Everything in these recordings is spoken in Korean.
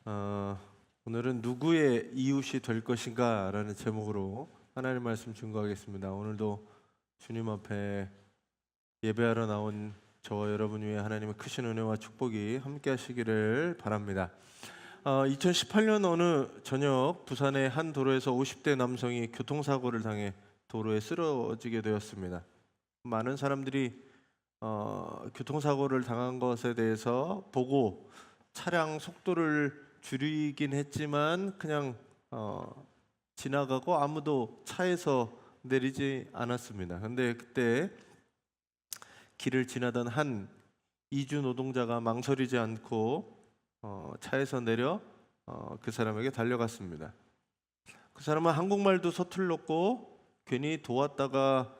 어, 오늘은 누구의 이웃이 될 것인가 라는 제목으로 하나님 말씀 증거하겠습니다. 오늘도 주님 앞에 예배하러 나온 저와 여러분 위에 하나님의 크신 은혜와 축복이 함께 하시기를 바랍니다. 2018년 어느 저녁 부산의 한 도로에서 50대 남성이 교통사고를 당해 도로에 쓰러지게 되었습니다. 많은 사람들이 교통사고를 당한 것에 대해서 보고 차량 속도를 줄이긴 했지만 그냥 지나가고 아무도 차에서 내리지 않았습니다. 근데 그때 길을 지나던 한 이주 노동자가 망설이지 않고 차에서 내려 그 사람에게 달려갔습니다. 그 사람은 한국말도 서툴렀고 괜히 도왔다가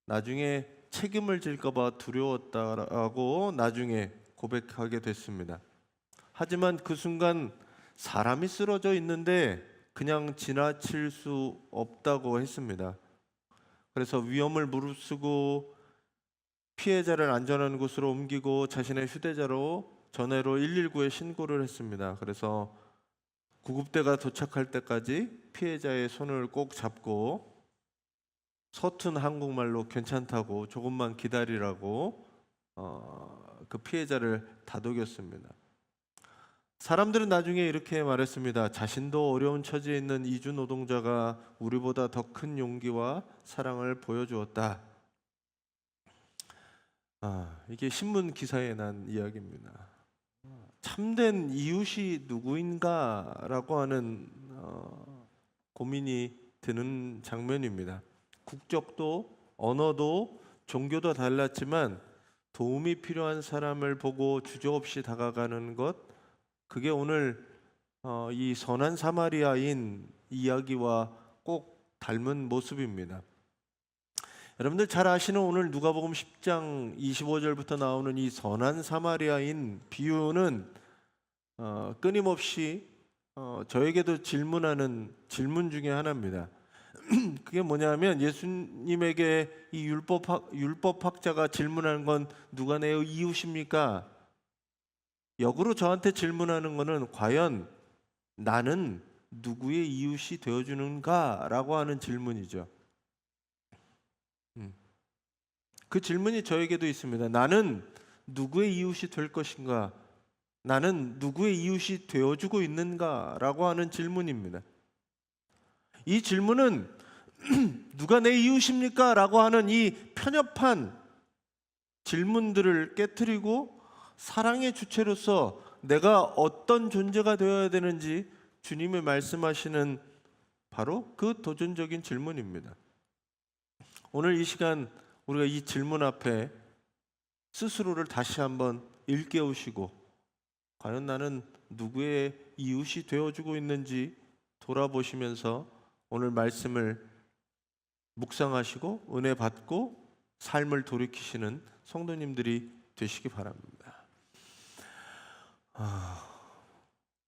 나중에 책임을 질까 봐 두려웠다라고 나중에 고백하게 됐습니다. 하지만 그 순간 사람이 쓰러져 있는데 그냥 지나칠 수 없다고 했습니다. 그래서 위험을 무릅쓰고 피해자를 안전한 곳으로 옮기고 자신의 휴대전화로 119에 신고를 했습니다. 그래서 구급대가 도착할 때까지 피해자의 손을 꼭 잡고 서툰 한국말로 괜찮다고 조금만 기다리라고 그 피해자를 다독였습니다. 사람들은 나중에 이렇게 말했습니다. 자신도 어려운 처지에 있는 이주 노동자가 우리보다 더 큰 용기와 사랑을 보여주었다. 이게 신문 기사에 난 이야기입니다. 참된 이웃이 누구인가라고 하는 고민이 드는 장면입니다. 국적도 언어도 종교도 달랐지만 도움이 필요한 사람을 보고 주저없이 다가가는 것, 그게 오늘 이 선한 사마리아인 이야기와 꼭 닮은 모습입니다. 여러분들 잘 아시는 오늘 누가복음 10장 25절부터 나오는 이 선한 사마리아인 비유는 끊임없이 저에게도 질문하는 질문 중에 하나입니다. 그게 뭐냐면 예수님에게 이 율법학자가 질문하는 건 누가 내 이웃입니까? 역으로 저한테 질문하는 거는 과연 나는 누구의 이웃이 되어주는가? 라고 하는 질문이죠. 그 질문이 저에게도 있습니다. 나는 누구의 이웃이 될 것인가? 나는 누구의 이웃이 되어주고 있는가? 라고 하는 질문입니다. 이 질문은 누가 내 이웃입니까? 라고 하는 이 편협한 질문들을 깨트리고 사랑의 주체로서 내가 어떤 존재가 되어야 되는지 주님이 말씀하시는 바로 그 도전적인 질문입니다. 오늘 이 시간 우리가 이 질문 앞에 스스로를 다시 한번 일깨우시고 과연 나는 누구의 이웃이 되어주고 있는지 돌아보시면서 오늘 말씀을 묵상하시고 은혜 받고 삶을 돌이키시는 성도님들이 되시기 바랍니다.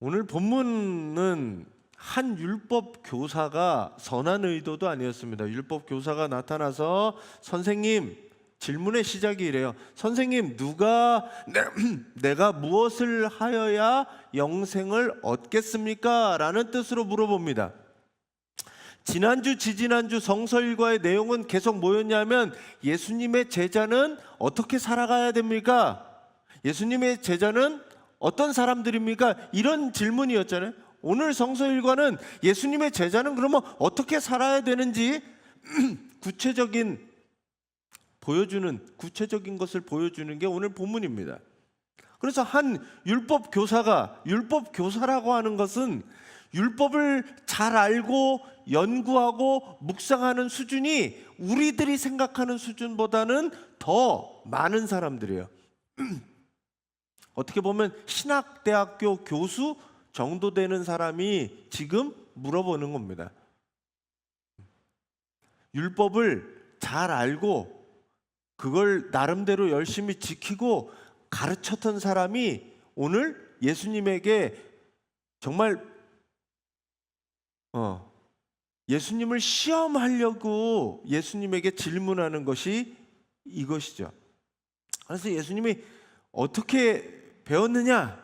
오늘 본문은 한 율법 교사가 선한 의도도 아니었습니다. 율법 교사가 나타나서 선생님, 질문의 시작이 이래요. 선생님, 내가 무엇을 하여야 영생을 얻겠습니까? 라는 뜻으로 물어봅니다. 지난주, 지지난주 성서일과의 내용은 계속 뭐였냐면 예수님의 제자는 어떻게 살아가야 됩니까? 예수님의 제자는 어떤 사람들입니까? 이런 질문이었잖아요. 오늘 성서일과는 예수님의 제자는 그러면 어떻게 살아야 되는지 구체적인 것을 보여주는 게 오늘 본문입니다. 그래서 한 율법 교사라고 하는 것은 율법을 잘 알고 연구하고 묵상하는 수준이 우리들이 생각하는 수준보다는 더 많은 사람들이에요. 어떻게 보면 신학대학교 교수 정도 되는 사람이 지금 물어보는 겁니다. 율법을 잘 알고 그걸 나름대로 열심히 지키고 가르쳤던 사람이 오늘 예수님에게 정말 예수님을 시험하려고 예수님에게 질문하는 것이 이것이죠. 그래서 예수님이 어떻게 배웠느냐?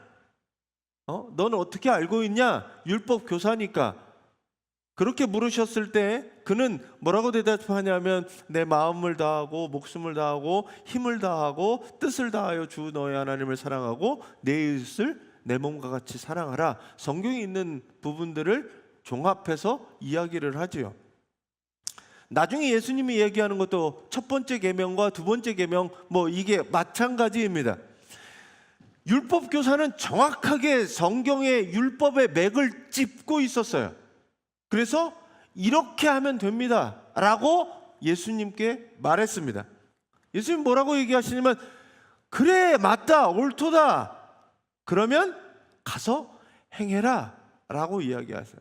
너는 어떻게 알고 있냐? 율법 교사니까. 그렇게 물으셨을 때 그는 뭐라고 대답하냐면 내 마음을 다하고 목숨을 다하고 힘을 다하고 뜻을 다하여 주 너의 하나님을 사랑하고 내 이웃을 내 몸과 같이 사랑하라. 성경에 있는 부분들을 종합해서 이야기를 하지요. 나중에 예수님이 얘기하는 것도 첫 번째 계명과 두 번째 계명 이게 마찬가지입니다. 율법 교사는 정확하게 성경의 율법의 맥을 짚고 있었어요. 그래서 이렇게 하면 됩니다 라고 예수님께 말했습니다. 예수님 뭐라고 얘기하시냐면 그래, 맞다, 옳도다, 그러면 가서 행해라 라고 이야기하세요.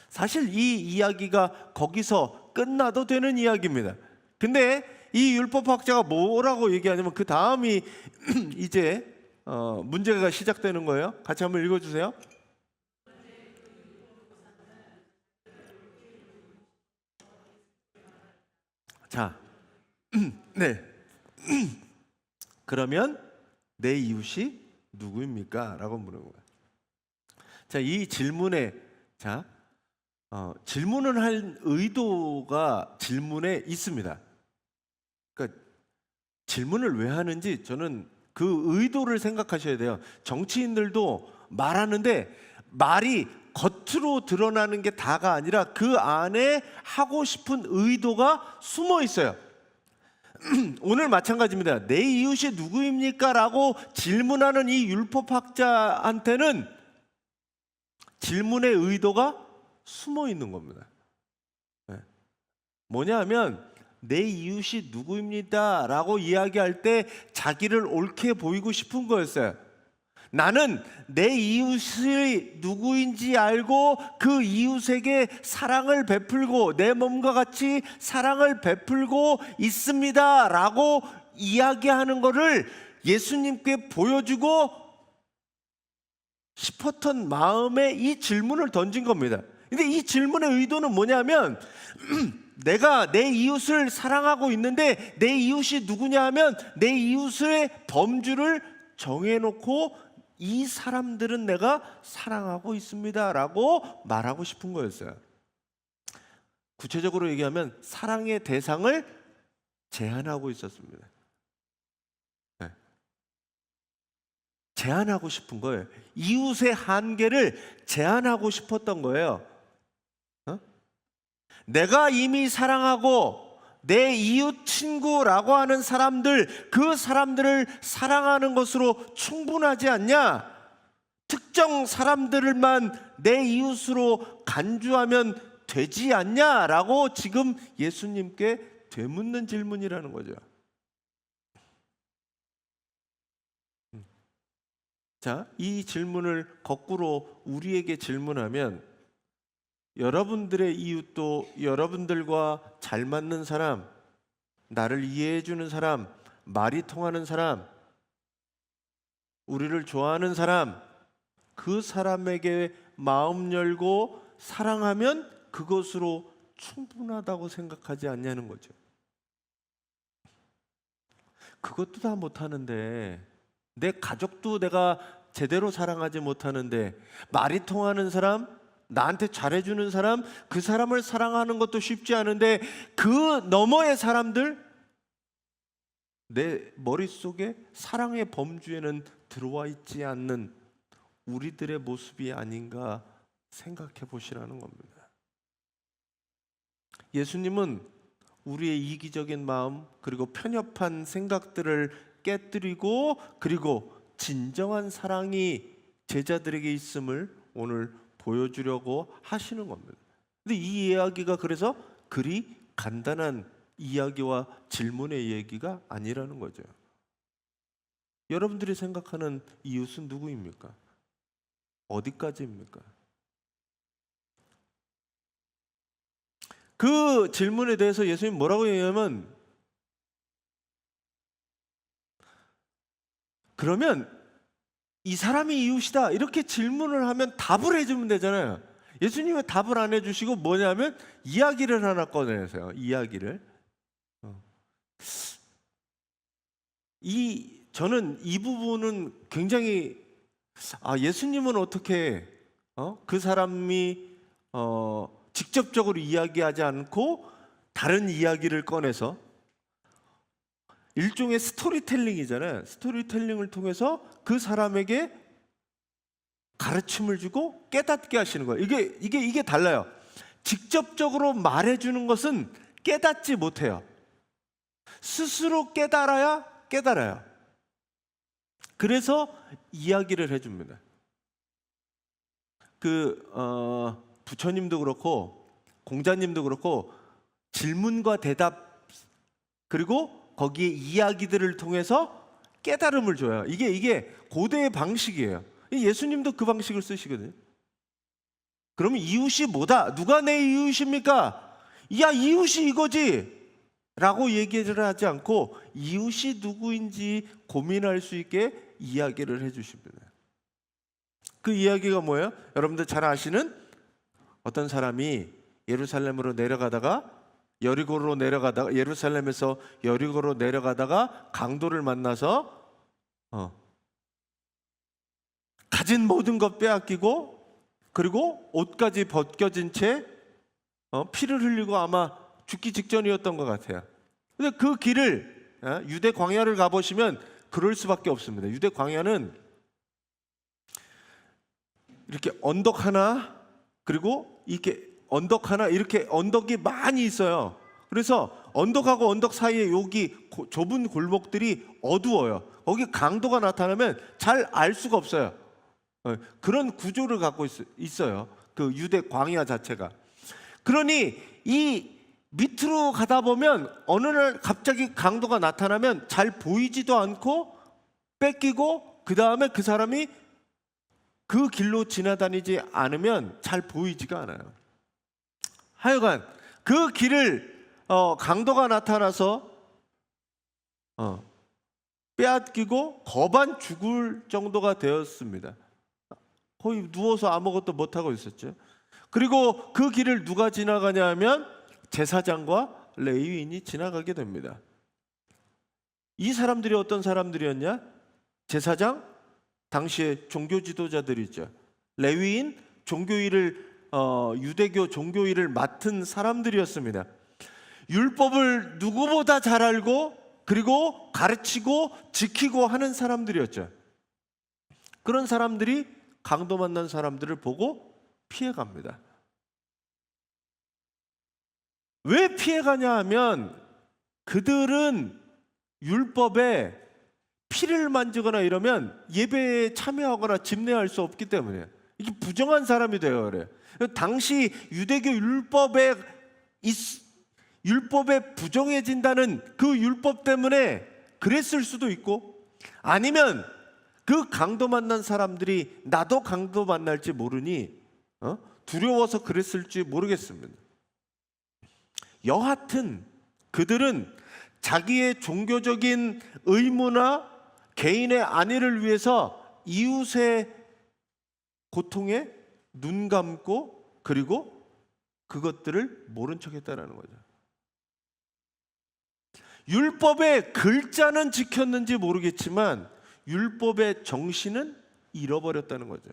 사실 이 이야기가 거기서 끝나도 되는 이야기입니다. 근데 이 율법학자가 뭐라고 얘기하냐면 그 다음이 이제 문제가 시작되는 거예요. 같이 한번 읽어주세요. 자, 네. 그러면 내 이웃이 누구입니까? 라고 물은 거예요. 자, 이 질문에 질문을 할 의도가 질문에 있습니다. 그러니까 질문을 왜 하는지 저는 그 의도를 생각하셔야 돼요. 정치인들도 말하는데 말이 겉으로 드러나는 게 다가 아니라 그 안에 하고 싶은 의도가 숨어 있어요. 오늘 마찬가지입니다. 내 이웃이 누구입니까? 라고 질문하는 이 율법학자한테는 질문의 의도가 숨어 있는 겁니다. 뭐냐 하면 내 이웃이 누구입니다 라고 이야기할 때 자기를 옳게 보이고 싶은 거였어요. 나는 내 이웃이 누구인지 알고 그 이웃에게 사랑을 베풀고 내 몸과 같이 사랑을 베풀고 있습니다 라고 이야기하는 것을 예수님께 보여주고 싶었던 마음에 이 질문을 던진 겁니다. 근데 이 질문의 의도는 뭐냐면 내가 내 이웃을 사랑하고 있는데 내 이웃이 누구냐 하면 내 이웃의 범주를 정해놓고 이 사람들은 내가 사랑하고 있습니다 라고 말하고 싶은 거였어요. 구체적으로 얘기하면 사랑의 대상을 제한하고 있었습니다. 제한하고 싶은 거예요. 이웃의 한계를 제한하고 싶었던 거예요. 내가 이미 사랑하고 내 이웃 친구라고 하는 사람들, 그 사람들을 사랑하는 것으로 충분하지 않냐? 특정 사람들만 내 이웃으로 간주하면 되지 않냐라고 지금 예수님께 되묻는 질문이라는 거죠. 자, 이 질문을 거꾸로 우리에게 질문하면 여러분들의 이웃도 여러분들과 잘 맞는 사람, 나를 이해해 주는 사람, 말이 통하는 사람, 우리를 좋아하는 사람, 그 사람에게 마음 열고 사랑하면 그것으로 충분하다고 생각하지 않냐는 거죠. 그것도 다 못하는데, 내 가족도 내가 제대로 사랑하지 못하는데, 말이 통하는 사람, 나한테 잘해주는 사람, 그 사람을 사랑하는 것도 쉽지 않은데 그 너머의 사람들, 내 머릿속에 사랑의 범주에는 들어와 있지 않는 우리들의 모습이 아닌가 생각해 보시라는 겁니다. 예수님은 우리의 이기적인 마음 그리고 편협한 생각들을 깨뜨리고 그리고 진정한 사랑이 제자들에게 있음을 오늘 보여주려고 하시는 겁니다. 근데 이 이야기가 그래서 그리 간단한 이야기와 질문의 얘기가 아니라는 거죠. 여러분들이 생각하는 이웃은 누구입니까? 어디까지입니까? 그 질문에 대해서 예수님 뭐라고 얘기하면, 그러면 이 사람이 이웃이다 이렇게 질문을 하면 답을 해주면 되잖아요. 예수님은 답을 안 해주시고 뭐냐면 이야기를 하나 꺼내세요. 이야기를. 저는 이 부분은 굉장히 예수님은 어떻게 그 사람이 직접적으로 이야기하지 않고 다른 이야기를 꺼내서 일종의 스토리텔링이잖아요. 스토리텔링을 통해서 그 사람에게 가르침을 주고 깨닫게 하시는 거예요. 이게 달라요. 직접적으로 말해주는 것은 깨닫지 못해요. 스스로 깨달아야 깨달아요. 그래서 이야기를 해줍니다. 부처님도 그렇고 공자님도 그렇고 질문과 대답 그리고 거기에 이야기들을 통해서 깨달음을 줘요. 이게 고대의 방식이에요. 예수님도 그 방식을 쓰시거든요. 그러면 이웃이 뭐다? 누가 내 이웃입니까? 야, 이웃이 이거지 라고 얘기를 하지 않고 이웃이 누구인지 고민할 수 있게 이야기를 해주십니다. 그 이야기가 뭐예요? 여러분들 잘 아시는 어떤 사람이 예루살렘에서 여리고로 내려가다가 강도를 만나서 가진 모든 것 빼앗기고 그리고 옷까지 벗겨진 채 피를 흘리고 아마 죽기 직전이었던 것 같아요. 근데 그 길을 유대 광야를 가보시면 그럴 수밖에 없습니다. 유대 광야는 이렇게 언덕 하나 그리고 이렇게 언덕 하나 이렇게 언덕이 많이 있어요. 그래서 언덕하고 언덕 사이에 여기 좁은 골목들이 어두워요. 거기 강도가 나타나면 잘 알 수가 없어요. 그런 구조를 갖고 있어요. 그 유대 광야 자체가. 그러니 이 밑으로 가다 보면 어느 날 갑자기 강도가 나타나면 잘 보이지도 않고 뺏기고 그 다음에 그 사람이 그 길로 지나다니지 않으면 잘 보이지가 않아요. 하여간 그 길을 강도가 나타나서 빼앗기고 거반 죽을 정도가 되었습니다. 거의 누워서 아무것도 못하고 있었죠. 그리고 그 길을 누가 지나가냐 하면 제사장과 레위인이 지나가게 됩니다. 이 사람들이 어떤 사람들이었냐? 제사장, 당시의 종교 지도자들이죠. 레위인, 유대교 종교일을 맡은 사람들이었습니다. 율법을 누구보다 잘 알고 그리고 가르치고 지키고 하는 사람들이었죠. 그런 사람들이 강도 만난 사람들을 보고 피해갑니다. 왜 피해가냐 하면 그들은 율법에 피를 만지거나 이러면 예배에 참여하거나 집례할 수 없기 때문에 이게 부정한 사람이 되어 그래요. 당시 유대교 율법에 부정해진다는 그 율법 때문에 그랬을 수도 있고 아니면 그 강도 만난 사람들이 나도 강도 만날지 모르니 두려워서 그랬을지 모르겠습니다. 여하튼 그들은 자기의 종교적인 의무나 개인의 안위를 위해서 이웃의 고통에 눈 감고 그리고 그것들을 모른 척했다라는 거죠. 율법의 글자는 지켰는지 모르겠지만 율법의 정신은 잃어버렸다는 거죠.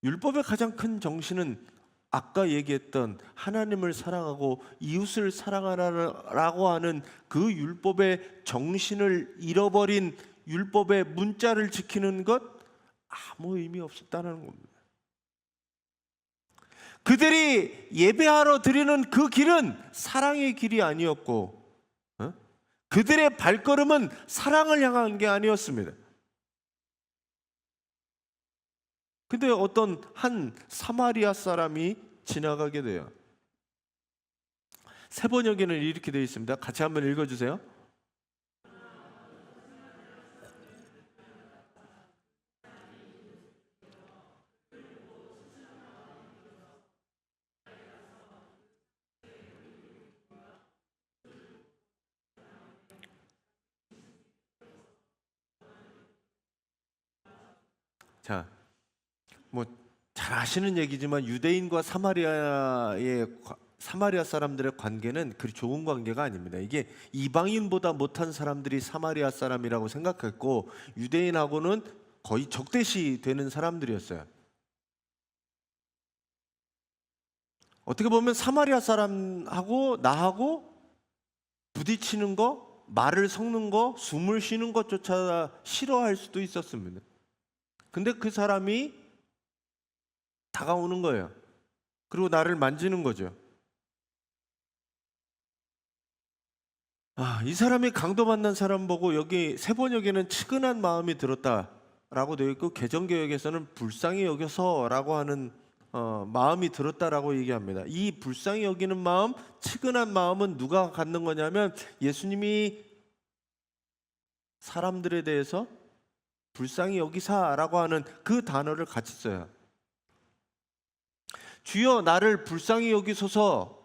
율법의 가장 큰 정신은 아까 얘기했던 하나님을 사랑하고 이웃을 사랑하라고 하는 그 율법의 정신을 잃어버린 율법의 문자를 지키는 것 아무 의미 없었다는 겁니다. 그들이 예배하러 드리는 그 길은 사랑의 길이 아니었고 그들의 발걸음은 사랑을 향한 게 아니었습니다. 근데 어떤 한 사마리아 사람이 지나가게 돼요. 새 번역에는 이렇게 되어 있습니다. 같이 한번 읽어주세요. 자, 잘 아시는 얘기지만 유대인과 사마리아 사람들의 관계는 그리 좋은 관계가 아닙니다. 이게 이방인보다 못한 사람들이 사마리아 사람이라고 생각했고 유대인하고는 거의 적대시 되는 사람들이었어요. 어떻게 보면 사마리아 사람하고 나하고 부딪히는 거, 말을 섞는 거, 숨을 쉬는 것조차 싫어할 수도 있었습니다. 근데 그 사람이 다가오는 거예요. 그리고 나를 만지는 거죠. 이 사람이 강도 만난 사람 보고 여기 세번역에는 측은한 마음이 들었다라고 되어 있고 개정개혁에서는 불쌍히 여겨서라고 하는 마음이 들었다라고 얘기합니다. 이 불쌍히 여기는 마음, 측은한 마음은 누가 갖는 거냐면 예수님이 사람들에 대해서 불쌍히 여기사라고 하는 그 단어를 같이 써요. 주여 나를 불쌍히 여기소서라고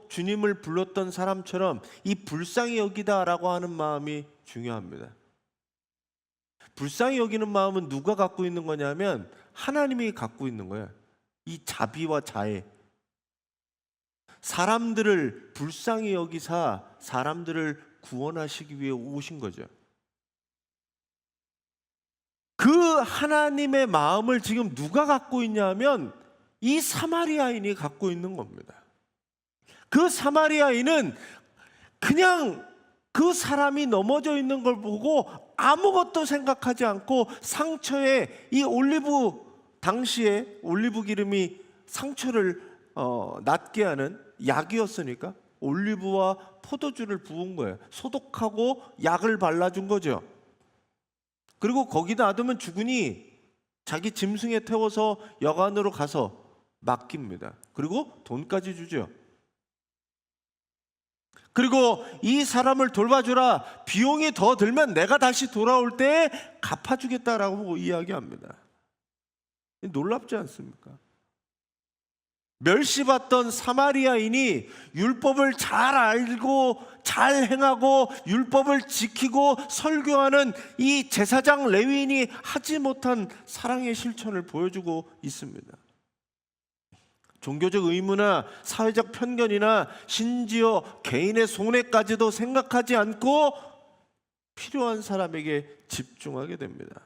주님을 불렀던 사람처럼 이 불쌍히 여기다라고 하는 마음이 중요합니다. 불쌍히 여기는 마음은 누가 갖고 있는 거냐면 하나님이 갖고 있는 거예요. 이 자비와 자애. 사람들을 불쌍히 여기사 사람들을 구원하시기 위해 오신 거죠. 그 하나님의 마음을 지금 누가 갖고 있냐면 이 사마리아인이 갖고 있는 겁니다. 그 사마리아인은 그냥 그 사람이 넘어져 있는 걸 보고 아무것도 생각하지 않고 상처에 이 당시에 올리브 기름이 상처를 낫게 하는 약이었으니까 올리브와 포도주를 부은 거예요. 소독하고 약을 발라준 거죠. 그리고 거기다 놔두면 죽으니 자기 짐승에 태워서 여관으로 가서 맡깁니다. 그리고 돈까지 주죠. 그리고 이 사람을 돌봐주라. 비용이 더 들면 내가 다시 돌아올 때 갚아주겠다라고 이야기합니다. 놀랍지 않습니까? 멸시받던 사마리아인이 율법을 잘 알고 잘 행하고 율법을 지키고 설교하는 이 제사장 레위인이 하지 못한 사랑의 실천을 보여주고 있습니다. 종교적 의무나 사회적 편견이나 심지어 개인의 손해까지도 생각하지 않고 필요한 사람에게 집중하게 됩니다.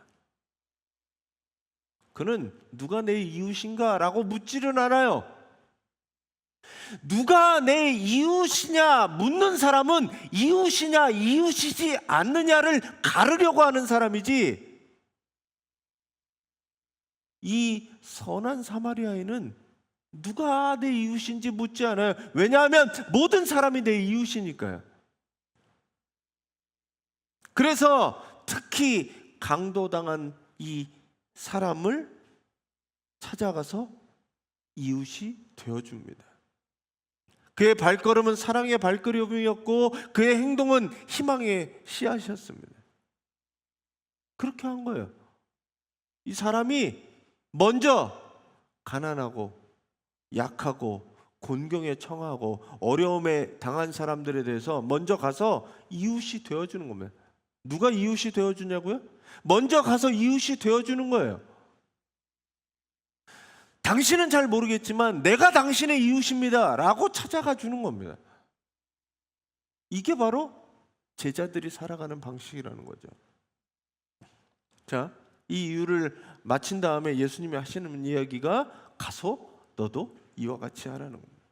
그는 누가 내 이웃인가? 라고 묻지는 않아요. 누가 내 이웃이냐 묻는 사람은 이웃이냐 이웃이지 않느냐를 가르려고 하는 사람이지, 이 선한 사마리아인은 누가 내 이웃인지 묻지 않아요. 왜냐하면 모든 사람이 내 이웃이니까요. 그래서 특히 강도당한 이 사람을 찾아가서 이웃이 되어줍니다. 그의 발걸음은 사랑의 발걸음이었고 그의 행동은 희망의 씨앗이었습니다. 그렇게 한 거예요. 이 사람이 먼저 가난하고 약하고 곤경에 처하고 어려움에 당한 사람들에 대해서 먼저 가서 이웃이 되어주는 겁니다. 누가 이웃이 되어주냐고요? 먼저 가서 이웃이 되어주는 거예요. 당신은 잘 모르겠지만 내가 당신의 이웃입니다 라고 찾아가 주는 겁니다. 이게 바로 제자들이 살아가는 방식이라는 거죠. 자, 이 이유를 마친 다음에 예수님이 하시는 이야기가 가서 너도 이와 같이 하라는 겁니다.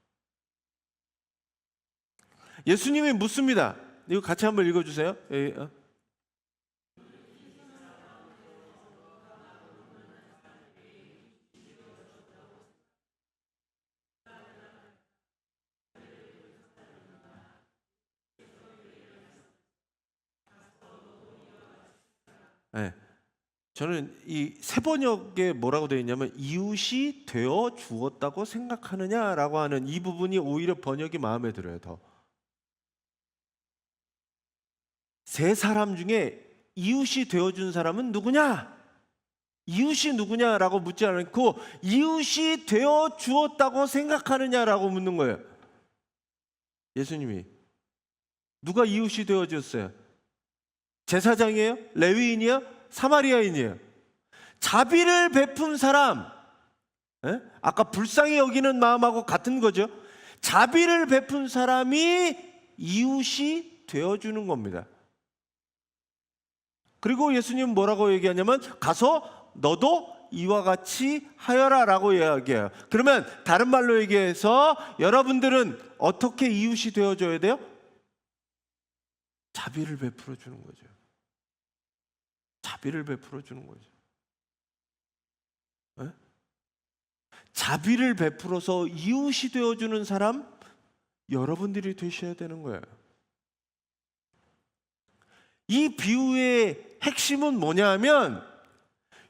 예수님이 묻습니다. 이거 같이 한번 읽어주세요. 네. 저는 이 세번역에 뭐라고 되어 있냐면 이웃이 되어 주었다고 생각하느냐라고 하는 이 부분이 오히려 번역이 마음에 들어요. 더 세 사람 중에 이웃이 되어준 사람은 누구냐? 이웃이 누구냐라고 묻지 않고 이웃이 되어 주었다고 생각하느냐라고 묻는 거예요. 예수님이 누가 이웃이 되어 주었어요? 제사장이에요? 레위인이요? 사마리아인이에요? 자비를 베푼 사람, 아까 불쌍히 여기는 마음하고 같은 거죠. 자비를 베푼 사람이 이웃이 되어주는 겁니다. 그리고 예수님은 뭐라고 얘기하냐면 가서 너도 이와 같이 하여라 라고 이야기해요. 그러면 다른 말로 얘기해서 여러분들은 어떻게 이웃이 되어줘야 돼요? 자비를 베풀어 주는 거죠. 자비를 베풀어 주는 거죠. 네? 자비를 베풀어서 이웃이 되어주는 사람 여러분들이 되셔야 되는 거예요. 이 비유의 핵심은 뭐냐 하면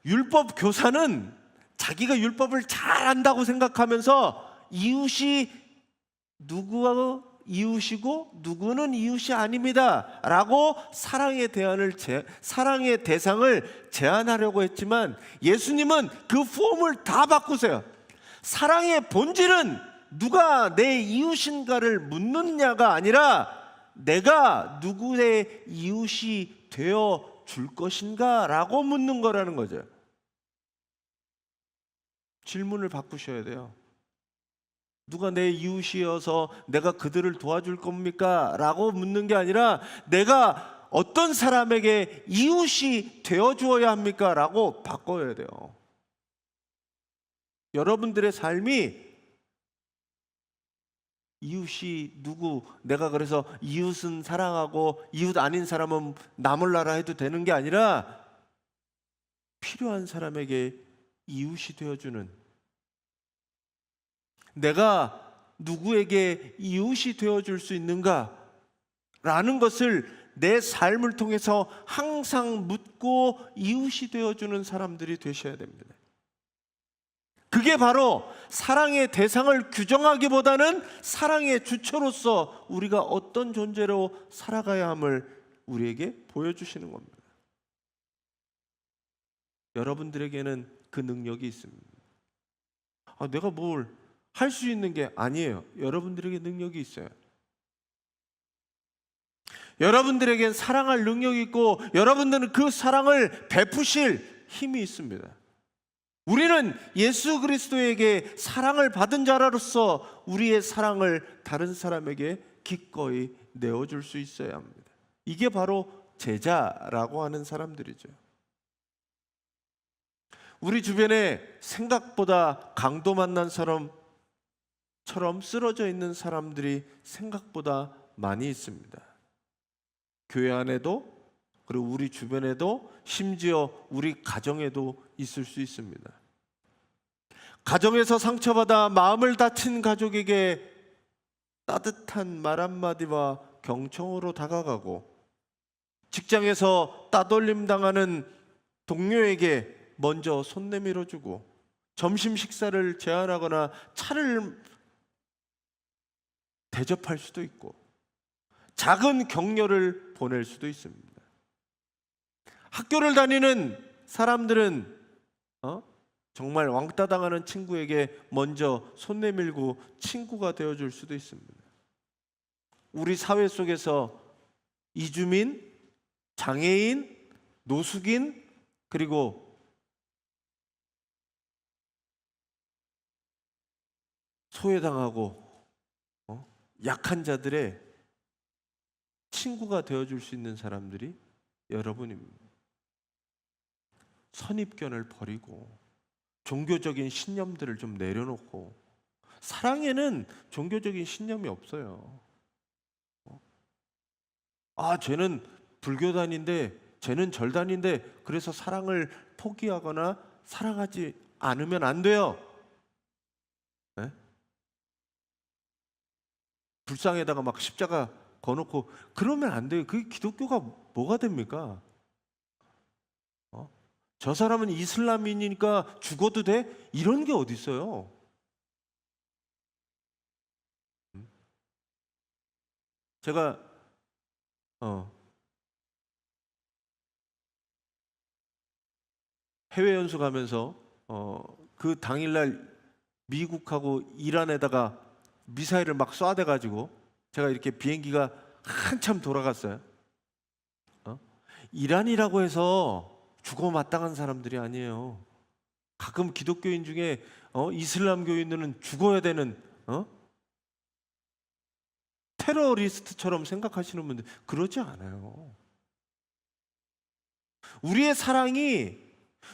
율법 교사는 자기가 율법을 잘 안다고 생각하면서 이웃이 누구와 이웃이고 누구는 이웃이 아닙니다 라고 사랑의 대상을 제한하려고 했지만 예수님은 그 폼을 다 바꾸세요. 사랑의 본질은 누가 내 이웃인가를 묻느냐가 아니라 내가 누구의 이웃이 되어 줄 것인가 라고 묻는 거라는 거죠. 질문을 바꾸셔야 돼요. 누가 내 이웃이어서 내가 그들을 도와줄 겁니까? 라고 묻는 게 아니라 내가 어떤 사람에게 이웃이 되어 주어야 합니까? 라고 바꿔야 돼요. 여러분들의 삶이 이웃이 누구, 내가 그래서 이웃은 사랑하고 이웃 아닌 사람은 나 몰라라 해도 되는 게 아니라 필요한 사람에게 이웃이 되어주는, 내가 누구에게 이웃이 되어줄 수 있는가 라는 것을 내 삶을 통해서 항상 묻고 이웃이 되어주는 사람들이 되셔야 됩니다. 그게 바로 사랑의 대상을 규정하기보다는 사랑의 주체로서 우리가 어떤 존재로 살아가야 함을 우리에게 보여주시는 겁니다. 여러분들에게는 그 능력이 있습니다. 내가 뭘 할 수 있는 게 아니에요. 여러분들에게 능력이 있어요. 여러분들에겐 사랑할 능력이 있고 여러분들은 그 사랑을 베푸실 힘이 있습니다. 우리는 예수 그리스도에게 사랑을 받은 자로서 우리의 사랑을 다른 사람에게 기꺼이 내어줄 수 있어야 합니다. 이게 바로 제자라고 하는 사람들이죠. 우리 주변에 생각보다 강도 만난 사람처럼 쓰러져 있는 사람들이 생각보다 많이 있습니다. 교회 안에도, 그리고 우리 주변에도, 심지어 우리 가정에도 있을 수 있습니다. 가정에서 상처받아 마음을 다친 가족에게 따뜻한 말 한마디와 경청으로 다가가고, 직장에서 따돌림 당하는 동료에게 먼저 손 내밀어 주고, 점심 식사를 제안하거나 차를 대접할 수도 있고, 작은 격려를 보낼 수도 있습니다. 학교를 다니는 사람들은 정말 왕따 당하는 친구에게 먼저 손 내밀고 친구가 되어줄 수도 있습니다. 우리 사회 속에서 이주민, 장애인, 노숙인, 그리고 소외당하고 약한 자들의 친구가 되어줄 수 있는 사람들이 여러분입니다. 선입견을 버리고 종교적인 신념들을 좀 내려놓고, 사랑에는 종교적인 신념이 없어요. 쟤는 불교단인데 쟤는 절단인데 그래서 사랑을 포기하거나 사랑하지 않으면 안 돼요. 네? 불상에다가 막 십자가 거놓고 그러면 안 돼요. 그게 기독교가 뭐가 됩니까? 저 사람은 이슬람인이니까 죽어도 돼? 이런 게 어디 있어요? 제가 해외 연수 가면서 그 당일날 미국하고 이란에다가 미사일을 막 쏴대가지고 제가 이렇게 비행기가 한참 돌아갔어요. 이란이라고 해서 죽어 마땅한 사람들이 아니에요. 가끔 기독교인 중에 이슬람교인들은 죽어야 되는 테러리스트처럼 생각하시는 분들, 그러지 않아요. 우리의 사랑이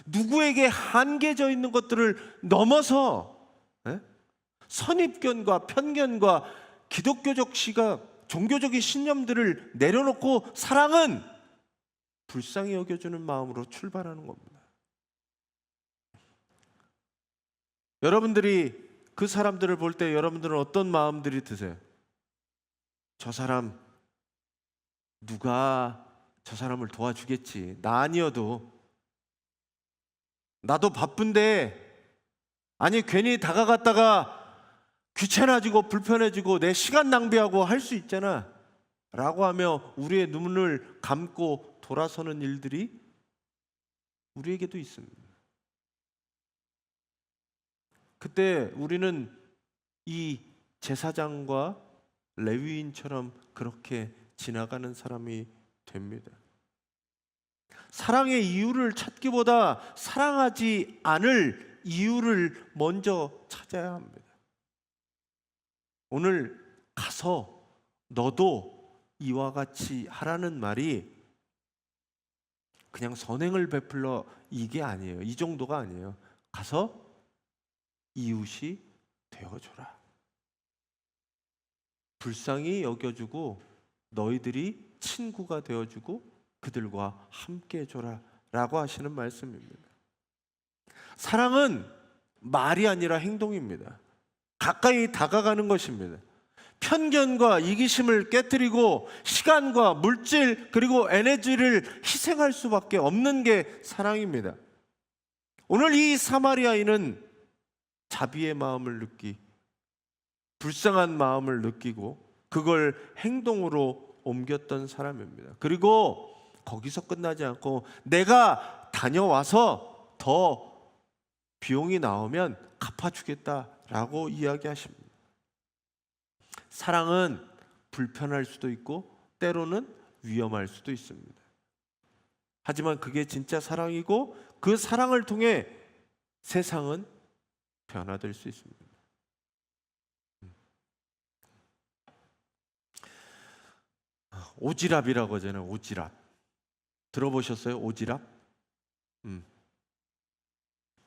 누구에게 한계져 있는 것들을 넘어서 선입견과 편견과 기독교적 시각, 종교적인 신념들을 내려놓고 사랑은 불쌍히 여겨주는 마음으로 출발하는 겁니다. 여러분들이 그 사람들을 볼 때 여러분들은 어떤 마음들이 드세요? 저 사람 누가 저 사람을 도와주겠지. 나 아니어도, 나도 바쁜데, 아니 괜히 다가갔다가 귀찮아지고 불편해지고 내 시간 낭비하고 할 수 있잖아 라고 하며 우리의 눈을 감고 돌아서는 일들이 우리에게도 있습니다. 그때 우리는 이 제사장과 레위인처럼 그렇게 지나가는 사람이 됩니다. 사랑의 이유를 찾기보다 사랑하지 않을 이유를 먼저 찾아야 합니다. 오늘 가서 너도 이와 같이 하라는 말이 그냥 선행을 베풀러 이게 아니에요. 이 정도가 아니에요. 가서 이웃이 되어줘라. 불쌍히 여겨주고 너희들이 친구가 되어주고 그들과 함께 해줘라 라고 하시는 말씀입니다. 사랑은 말이 아니라 행동입니다. 가까이 다가가는 것입니다. 편견과 이기심을 깨뜨리고 시간과 물질 그리고 에너지를 희생할 수밖에 없는 게 사랑입니다. 오늘 이 사마리아인은 자비의 마음을 불쌍한 마음을 느끼고 그걸 행동으로 옮겼던 사람입니다. 그리고 거기서 끝나지 않고 내가 다녀와서 더 비용이 나오면 갚아주겠다라고 이야기하십니다. 사랑은 불편할 수도 있고 때로는 위험할 수도 있습니다. 하지만 그게 진짜 사랑이고 그 사랑을 통해 세상은 변화될 수 있습니다. 오지랖이라고 하잖아요. 오지랖 들어보셨어요? 오지랖?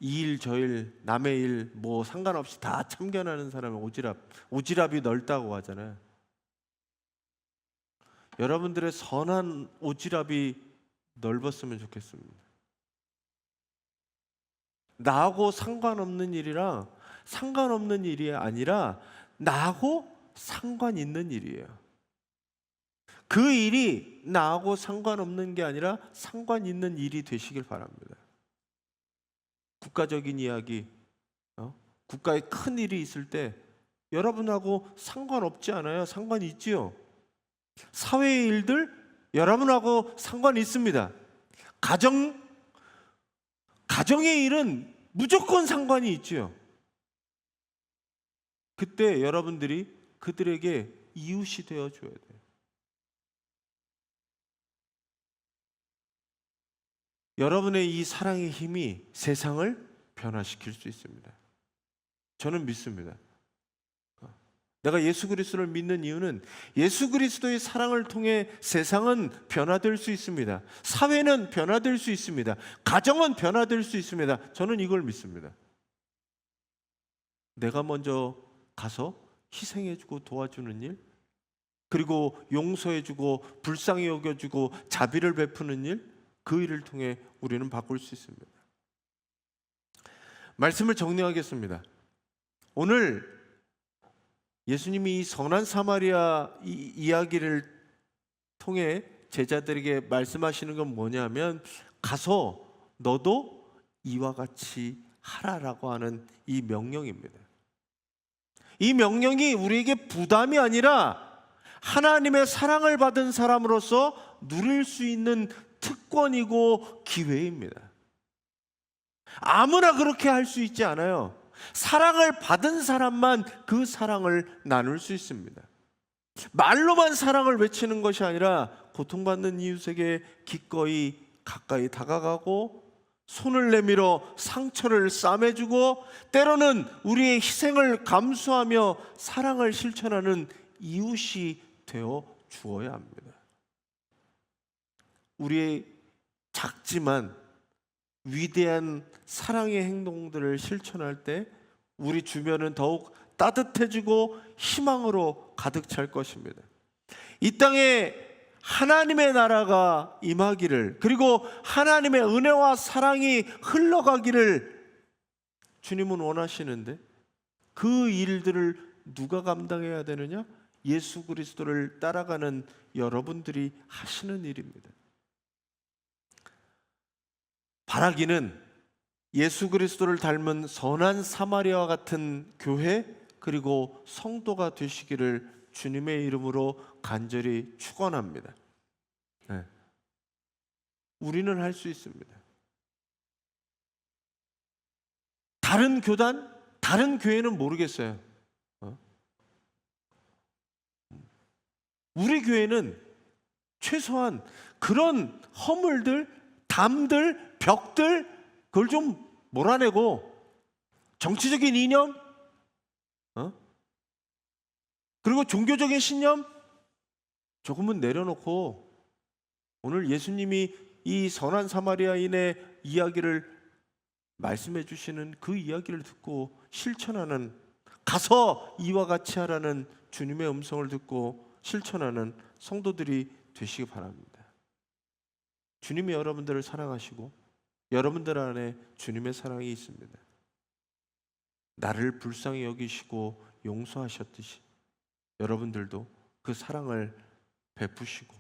이 일 저 일 남의 일 뭐 상관없이 다 참견하는 사람은 오지랖이 넓다고 하잖아요. 여러분들의 선한 오지랖이 넓었으면 좋겠습니다. 나하고 상관없는 일이랑 상관없는 일이 아니라 나하고 상관 있는 일이에요. 그 일이 나하고 상관없는 게 아니라 상관 있는 일이 되시길 바랍니다. 국가적인 이야기, 국가에 큰 일이 있을 때 여러분하고 상관없지 않아요? 상관이 있지요. 사회의 일들 여러분하고 상관이 있습니다. 가정의 일은 무조건 상관이 있지요. 그때 여러분들이 그들에게 이웃이 되어줘야 돼요. 여러분의 이 사랑의 힘이 세상을 변화시킬 수 있습니다. 저는 믿습니다. 내가 예수 그리스도를 믿는 이유는 예수 그리스도의 사랑을 통해 세상은 변화될 수 있습니다. 사회는 변화될 수 있습니다. 가정은 변화될 수 있습니다. 저는 이걸 믿습니다. 내가 먼저 가서 희생해주고 도와주는 일, 그리고 용서해주고 불쌍히 여겨주고 자비를 베푸는 일, 그 일을 통해 우리는 바꿀 수 있습니다. 말씀을 정리하겠습니다. 오늘 예수님이 이 선한 사마리아 이야기를 통해 제자들에게 말씀하시는 건 뭐냐면 가서 너도 이와 같이 하라라고 하는 이 명령입니다. 이 명령이 우리에게 부담이 아니라 하나님의 사랑을 받은 사람으로서 누릴 수 있는 특권이고 기회입니다. 아무나 그렇게 할 수 있지 않아요. 사랑을 받은 사람만 그 사랑을 나눌 수 있습니다. 말로만 사랑을 외치는 것이 아니라 고통받는 이웃에게 기꺼이 가까이 다가가고 손을 내밀어 상처를 싸매주고 때로는 우리의 희생을 감수하며 사랑을 실천하는 이웃이 되어 주어야 합니다. 우리의 작지만 위대한 사랑의 행동들을 실천할 때 우리 주변은 더욱 따뜻해지고 희망으로 가득 찰 것입니다. 이 땅에 하나님의 나라가 임하기를, 그리고 하나님의 은혜와 사랑이 흘러가기를 주님은 원하시는데, 그 일들을 누가 감당해야 되느냐? 예수 그리스도를 따라가는 여러분들이 하시는 일입니다. 바라기는 예수 그리스도를 닮은 선한 사마리아와 같은 교회, 그리고 성도가 되시기를 주님의 이름으로 간절히 축원합니다. 네. 우리는 할 수 있습니다. 다른 교단, 다른 교회는 모르겠어요. 우리 교회는 최소한 그런 허물들, 담들, 벽들, 그걸 좀 몰아내고, 정치적인 이념, 그리고 종교적인 신념 조금은 내려놓고, 오늘 예수님이 이 선한 사마리아인의 이야기를 말씀해 주시는 그 이야기를 듣고 실천하는, 가서 이와 같이 하라는 주님의 음성을 듣고 실천하는 성도들이 되시기 바랍니다. 주님이 여러분들을 사랑하시고 여러분들 안에 주님의 사랑이 있습니다. 나를 불쌍히 여기시고 용서하셨듯이 여러분들도 그 사랑을 베푸시고,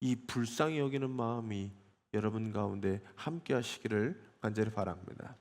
이 불쌍히 여기는 마음이 여러분 가운데 함께 하시기를 간절히 바랍니다.